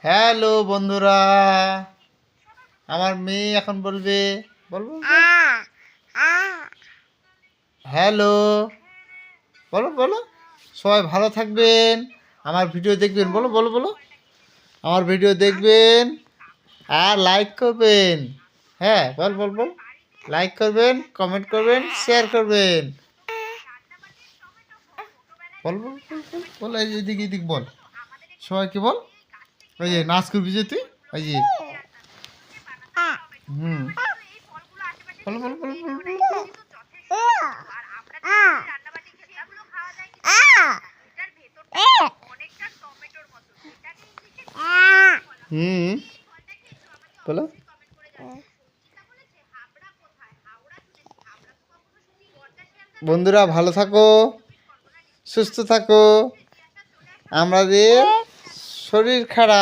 Hello বন্ধুরা, আমার মেয়ে এখন বলবে, বলবো হ্যালো, বলো বলো। সবাই ভালো থাকবেন, আমার ভিডিও দেখবেন, বলো বলো বলো। আমার ভিডিও দেখবেন আর লাইক করবেন। হ্যাঁ, বল বল বল। লাইক করবেন, কমেন্ট করবেন, শেয়ার করবেন। বল বল বল বল বল। এই যে এদিক এদিক বল, সবাইকে বল। ওই যে নাচ করবি যে তুই, ওই যে হুম, বলো বলো বলো বলো বলো। হুম, বলো। বন্ধুরা ভালো থাকো, সুস্থ থাকো। আমাদের শরীর খারাপ।